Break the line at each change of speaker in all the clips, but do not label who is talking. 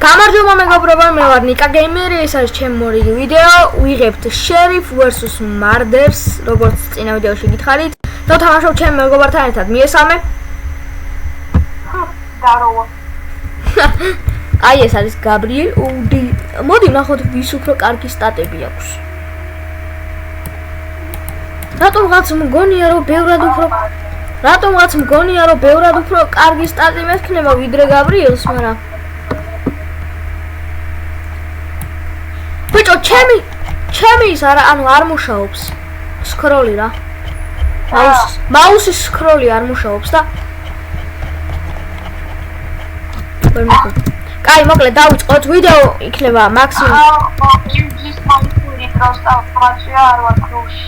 გამარჯობა მეგობრებო, მე ვარ ნიკა გეიმერი, ეს არის ჩემი მორიგი ვიდეო. ვიღებთ Sheriff vs Murders, როგორც წინა ვიდეოში გითხარით. და თამაშობ ჩემ მეგობართან ერთად. მიესალმე?
Здорово.
აი ეს არის გაბრიელ. მოდი ვნახოთ ვის უფრო კარგი სტატები აქვს. რატომღაც მგონია რომ ბევრად უფრო კარგი სტატი მექნება ვიდრე გაბრიელს, მაგრამ ბიჭო, ჩემი ის არ მუშაობს. სკროლი რა. მაუსის სკროლი არ მუშაობს და კაი, მოკლედ დავიწყოთ ვიდეო, იქნება მაქსიმუმ.
Южის მაუსური просто вообще არ ვარ ქრუში.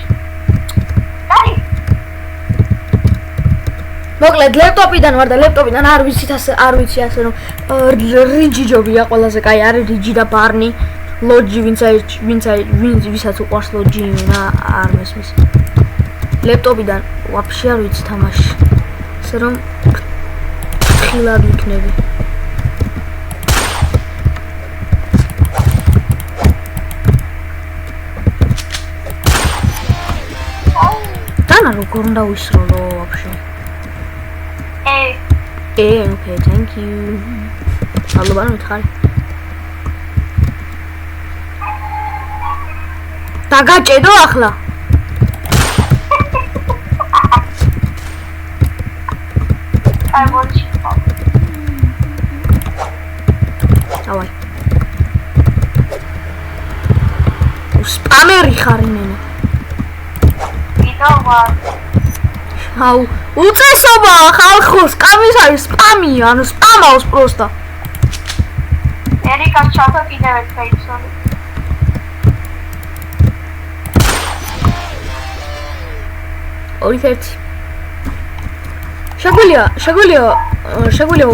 კაი.
მოკლედ ლეპტოპიდან ვარ და ლეპტოპიდან არ ვიცი ასე რომ რიჯიჯობია ყველაზე კაი არის რიჯი და ბარნი. ლოჯი ვისაც უყვარს ლოჯი იმენა არ მესმის. ლეპტოპიდან ვაფშე არ ვიცი თამაში. ასე რომ ხილად ვიქნები. დანა როგორ უნდა ვისროლო ვაფშე? Okay, thank you. მადლობა რომ მითხარი. დაგაჭედო ახლა.
აი მოჩი.
დავაი. სპამერი ხარ იმენა.
ვიდეო ვარ.
აუ, უწესობა ხალხოს, კამის არის სპამი, ანუ სპამავს პროსტა.
ერიკას ჩავთო კიდევ ერთ ფეიცორი.
ორი-ერთი. შეგვიძლია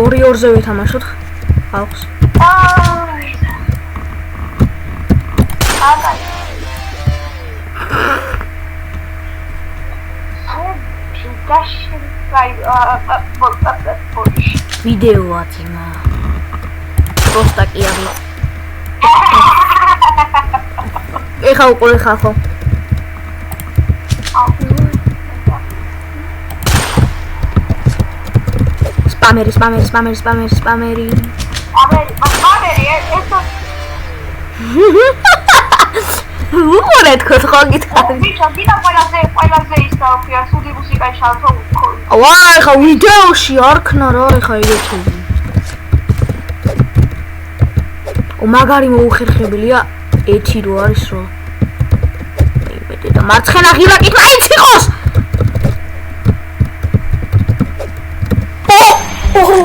ორი-ორზე ვითამაშოთ ხალხს.
აგაი.
ვიდეოა ძმა. პროსტა კი არა. ეხა უყურე ხალხო. Spameri. უყურეთ ხო გითხარი.
ბიჭო, გიდა ყველაზე ის დავფია, სუდი მუსიკაში შავთო.
ვაი, ხა ვიდეოში არ ქნა რა, ხა იგეთო. მაგარი მოუხერხებელია ეთი რო არის რო. იმედი და მარცხენა ღილაკი მაინც იყოს.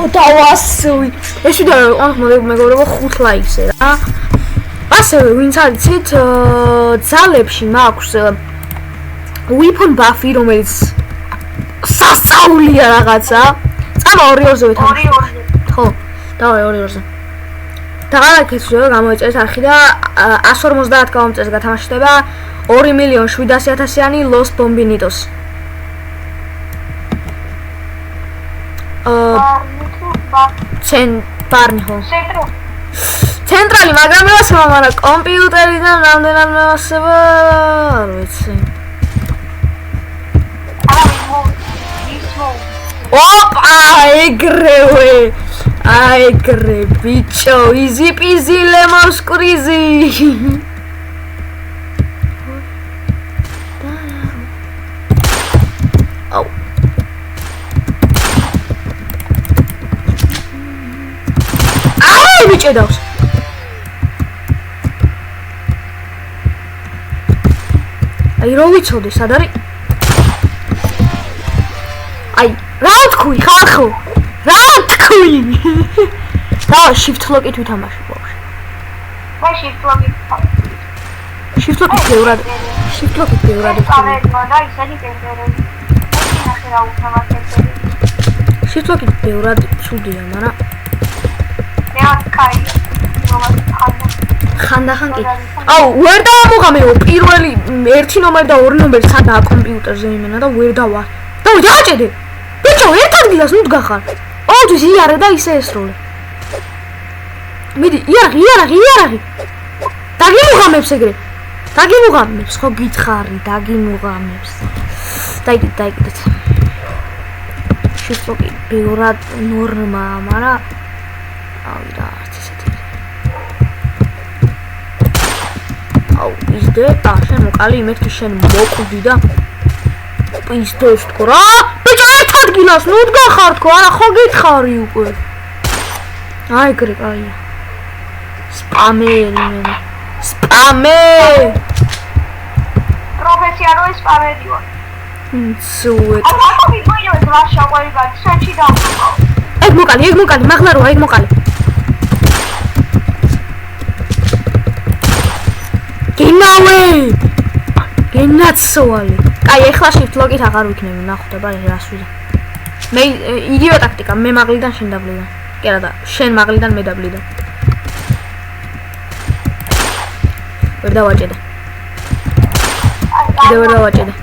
დავასვი. ეს ვიდეო მეგობრებო 5 ლაიქზე რა. ასევე ვინც არიცით ძალებში მაქვს weapon buff-ი რომელიც სასწაულია რაღაცა. წავა 2-2-ზე ვითამაშოთ. ხო, დავაი 2-2-ზე. დაღალაკეს ვიდეო გამოიწერეთ არხი და 150 გამომწერს გათამაშდება 2.700.000-იანი Los Bombinitos. ბარნი ხო? ცენტრალი, მაგრამ ევასება, მაგრამ კომპიუტერიდან რამდენადმე ევასება, არ ვიცი. ოპა, ეგრე, ბიჭო, easy peasy lemon squeezy. აუ. მიჭედავს. აი რო ვიცოდი სად არის? აი, რა თქვი ხალხო? რა თქვი? და shift lock-ით ვითამაშე ბავშვი.
მე shift lock-ით.
shift lock-ით ბევრად.
და ისეთი კენტერები. ეს რა უცნაურია.
shift lock-ით ბევრად ცუდია, მაგრამ ხანდახან კი. აუ, ვერ დავამოღამეო პირველი 1 ნომერი და 2 ნომერი სადაა კომპიუტერზე იმენა და ვერ დავა. დავი დააჭედე. ბიჭო, ერთ ადგილას ნუ დგახარ. ყოველთვის იარე და ისე ესროლე. მიდი, იარაღი. დაგიმუღამებს ეგრე. დაგიმუღამებს, ხო გითხარი, დაგიმუღამებს. დაიგდეთ. შეწოგი ბევრად ნორმა, მაგრამ ავი რა, ესეთი. აუ, ისდე, შენ მოკალი იმეთქი შენ მოკვდი და პისტოლს თქო რა. ბიჭო, ერთ ადგილას ნუ დგახარ თქო, არა ხო გითხარი უკვე. აი ეგრე კაია. სპამერი.
პროფესიონალი სპამერი ვარ.
სუეთ.
ახლა ვიყვინო ეს რა შეყვარი გაჩ, შენში დავყო.
ეგ მოკალი, მაღლა როა, ეგ მოკალი. გენავე! გენაცვალე. აი, ეხლა shift lock-ით აღარ ვიქნები, ნახოთ აბა რას ვიდა. მე იგივე ტაქტიკა, მე მაღლიდან შენ დაბლიდან. კი არა და შენ მაღლიდან მე დაბლიდან. ვერ დავაჭედე. ვერ დავაჭედე.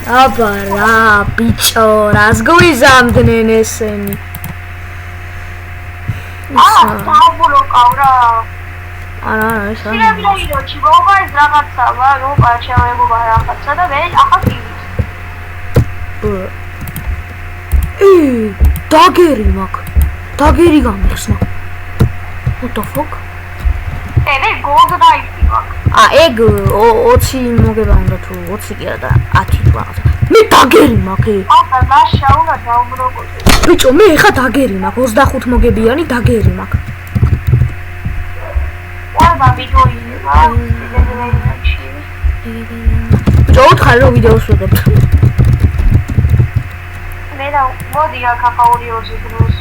აბა რა, ბიჭო, რას გვიზამდნენ ესენი?
დააბლოკავ რა.
არა, ეს რა.
სირებილიოჩი მოგაის რაღაცა, მოგა შემოება რაღაცა და მე ახლა გივის.
დაგერი მაქვს. დაგერი გამიხსნა. What the fuck?
მე gold knife მაქვს.
ეგ 20 მოგება უნდა თუ 20 კი არა და 10 თუ რაღაცა. მე დაგერი მაქვს.
ახლა ნაშა უნდა დაუმროგოდეს.
ბიჭო, მე ხა დაგერი მაქვს, 25 მოგებიანი დაგერი მაქვს.
ვარდა ვიდეოია,
ბიჭო, უთხარი რომ ვიდეოს ვიღებთ.
მე და მოდი აქ ორი დროს.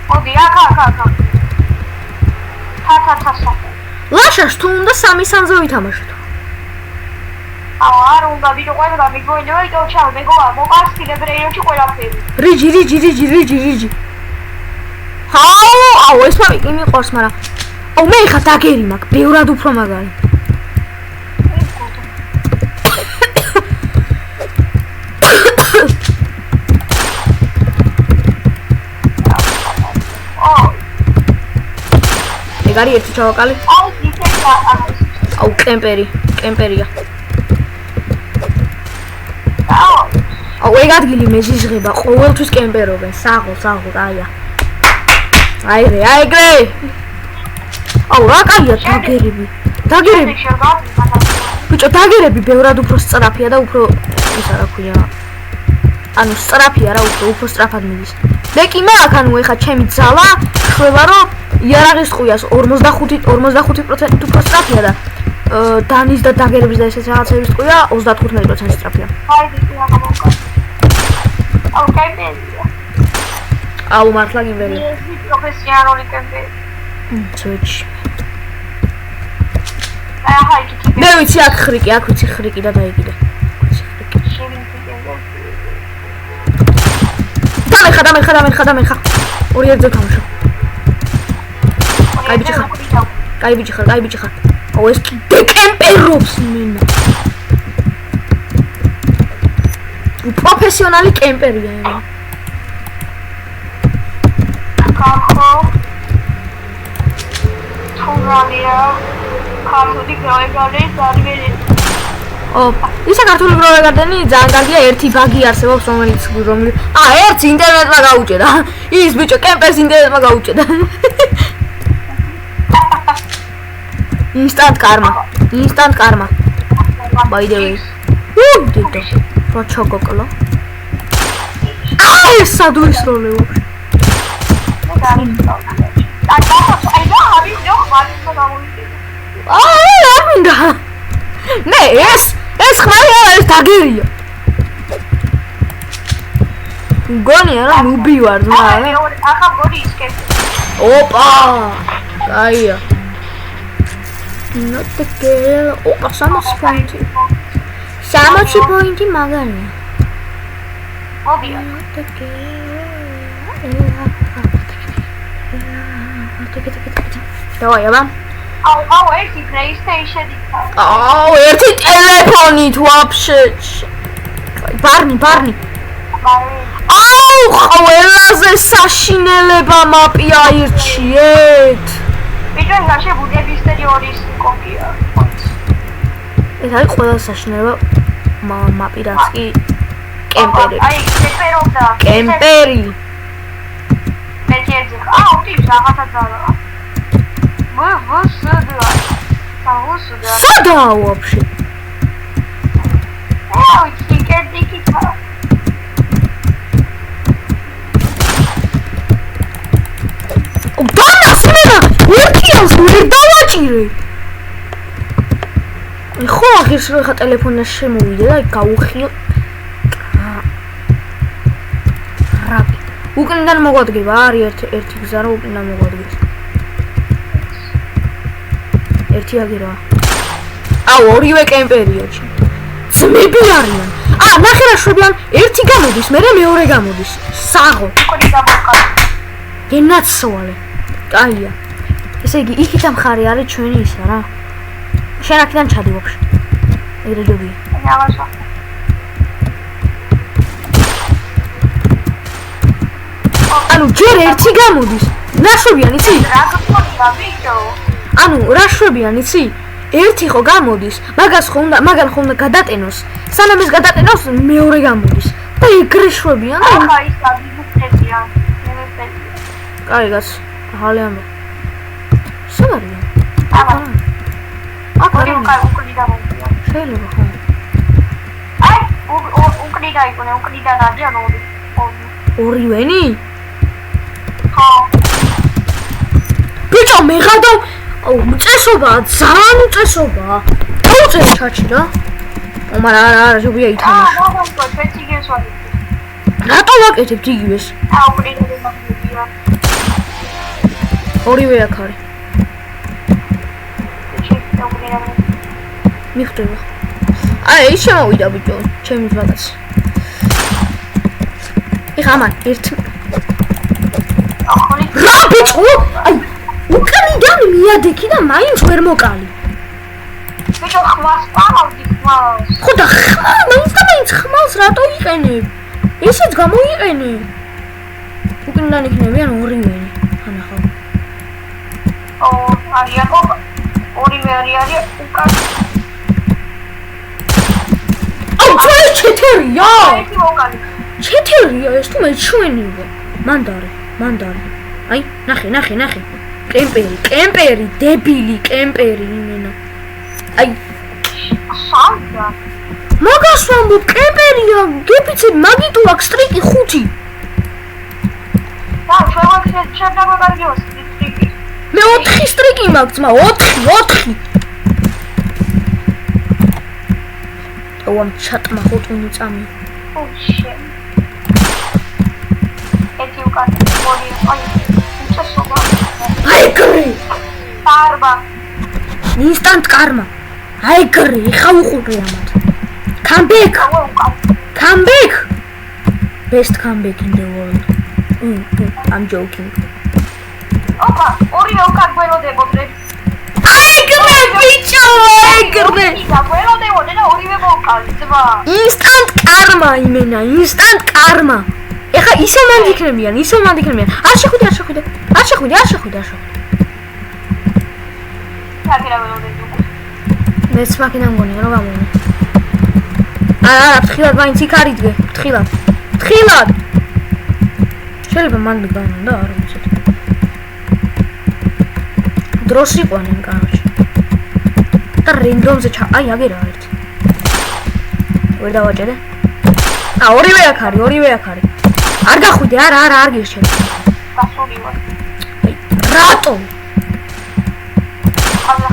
მოდი აქ. თა.
ლაშას თუ უნდა 3 სანძო ვითამაშოთ.
არ უნდა ვიდეო ყველა მიგოინო ვიდეო ჩავ მეგოა მოკასტილე ბრეიოში ყველაფერი.
რიჯი. აუ, ეს მომი მიყვარს, მაგრამ აუ მე ხა დაგერი მაქვს, ბევრად უფრო მაგარი. ეგარი ერთი ჩავაკალე. აუ, კემპერია. აუ, ეგ ადგილი მეზიზღება, ყოველთვის კემპერობენ, საღო, აია. აი ეგრე. აუ, რა კაია დაგერები. ბიჭო, დაგერები ბევრად უფრო სწრაფია და უფრო ისა რა ქვია. ანუ სწრაფია რა, უფრო სწრაფად მიდის. მე კი მაქვს, ანუ ეხა ჩემი ძალა შვება რომ იარაღის ტყუიას 55% უფრო სწრაფია და დანის და დაგერების და ესეც რაღაცების ტყუია 35% სწრაფია. აუ, მართლა გიმბერია.
პროფესიონალი კემპერი.
წვეჩი.
ახლა იქ
მე ვიცი აქ ხრიკი და დაიგიდე. დამეხა. ორი ერთზე თამაშო. კაი ბიჭი ხარ. აუ, ეს კიდე კემპერობს მენა. პროფესიონალი კემპერია ენა.
კახო. თუნგალია. ქართული გროვეგარდენი ძალიან
ისა ქართული გროვეგარდენი ძალიან კარგია, ერთი ბაგი არსებობს, რომელიც ერთ ინტერნეტმა გაუჭედა. ის ბიჭო კემპერს ინტერნეტმა გაუჭედა. Instant karma. By the way. Dito. Pro chocokolo. Ai, sadui sroleo. Ne, es ხმარი არის დაგერია. გონი არა ნუბი ვარ, მაგრამ
ახლა გონი ისკენ.
ოპა! კაია. Not the girl. ოპა, 60 პოინტი. 60 პოინტი მაგარია.
მოდია.
დავაი, აბა.
აუ, ერთი PlayStation-ი.
აუ, ერთი ტელეფონით вообще. ბარნი.
ბარი.
აუ, ყველაზე საშინელება მაპი აირჩიეთ.
ბიჭო, ნაშე ბუდების ტერიტორიის კოპია.
ეს არის ყველაზე საშინელება მაპი რაც კი კემპერი.
აი, კემპერობდა.
კემპერი.
მეჭერზე. უտი რაღაცა ძალა. ვუსუდა.
სადაა ვაფშე?
ვიცი, კერდიკითა.
დანასმენა, ერთიანს ვერ დავაჭირე. ხო, აღირს რო ხა ტელეფონში შემოვიდე და გაუხიო. რაბი. უკნიდან მოგვადგება, არის ერთი გზა რომ უკნიდან მოგვადგეს. ერთი აგერა. აუ, ორივე კემპერია ჩი. ძმები არიან. ნახე რა შვებიან, ერთი გამოდის, მერე მეორე გამოდის. საღო.
კოდი გამოვყავ.
გენაცვალე. კაია. ესე იგი, იქით ამხარი არის ჩვენი ისა რა. შენ აქედან ჩადი ვაფშე. ეგრე ჯობია.
ნავაშა.
ანუ ჯერ ერთი გამოდის. ნაშვებიან, იცი?
რა გქონია, ბიჭო?
ანუ რა შვებიან, იცი? ერთი ხო გამოდის, მაგან ხომ გადატენოს. სანამ ეს გადატენოს, მეორე გამოდის. და ეგრე შვებიან და
ახლა ის აგიგუხებია.
კაიგას, ახალი ამბო. სად არიან? აქ
ორი
არის.
უკრიდა მომწია.
შეიძლება ხო?
აი, უკრიდა იქნება, უკრიდან არიან ორი.
ორივენი?
ხო.
ბიჭო, მე გადავ უწესობაა, ძალიან უწესობაა. დაუწერ ჩაჩი რა. მაგრამ არა, ჯობია ითამაშო.
მოგონგო, ფეცი გესვალი.
რატო ვაკეთებთ იგივეს?
უკრიდა მომწია.
ორივე აქ არის. მიხვდება. ის შემოვიდა ბიჭო, ჩემი ძმაკაცი. ეხა ამან ერთი. რა ბიჭო? აი, უკანიდან მიადექი და მაინც ვერ მოკალი.
ბიჭო, ხმას პარავდი ხმას.
ხო და მაინც ხმალს რატო იყენებ? ისიც გამოიყენე. უკანიდან იქნებიან ორივენი. ანახავ.
არიან ორივე არის უკან.
ჩვენ ჩეთერია.
ერთი მოკალი.
ჩეთერია ეს თუ მე ჩვენია. მანდარი. აი, ნახე. კემპერი, დებილი კემპერი იმენა. აი,
სანდა.
მაგას ვამბობ, კემპერია, გეფიცებ, მაგიტო აქვს სტრიკი 5.
და ჩვენ შეგამოგარგიოს სტრიკი.
მე 4 სტრიკი მაქვს, 4. ამ ჩატმა ხოტუნი წამი.
ოშე. ეთი უკან ორი, აი, უწესობა.
აი გრი.
პარბა.
ინსტანტ კარმა. აი გრი, ხა უყურე ამათ. Come back. Best comeback in the world. I'm joking.
ოპა, ორივე უკან გველოდებოდნენ.
აი გრი, ბიჭო, აი გრი.
გველოდებოდნენ და ორივე მოკალი, ძმა.
Instant karma. ეხა ისე მანდიქნებიან. არ შეხვიდე.
საკერა ველოდებოდნენ.
მეც მაქინა მგონია რომ გამოვიდა. არა, ფრთხილად მაინც იქ არიდგე. ფრთხილად. შეიძლება მან მიგანონდა, არ ვიცი. დროს იყვნენ, კაროჩე. და რენდომზე აი აგერა ერთი. ვერ დავაჭერე. ორივე აქ არის. არ გახვიდე, არა, არ გირჩევ.
გასული ვარ.
აი, რატო?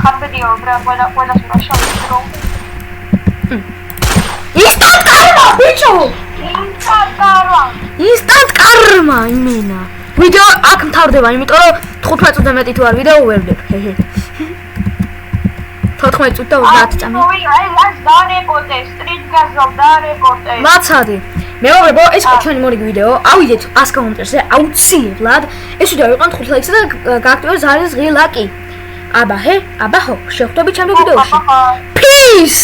ხარბედია, ყველას მაშავი რომ.
Instant karma, bicho! Instant karma, იმენა. ვიდეო აქ მთავრდება, იმიტომ რომ 15 წუთზე მეტი თუ არ ვიდეო ვერდებ. 14 წუთი და 30 წამი. მაცადი. მეუღებო, ეს იყო ჩვენი მორიგი ვიდეო. ავიდეთ 100 კომენტარზე აუცილებლად. ეს ვიდეო იყო 5 ლაიქს და გააქტიურეთ ზარის ღი ლაკი. აბა ჰო, შეხვდებით ჩემი ვიდეოში. Peace!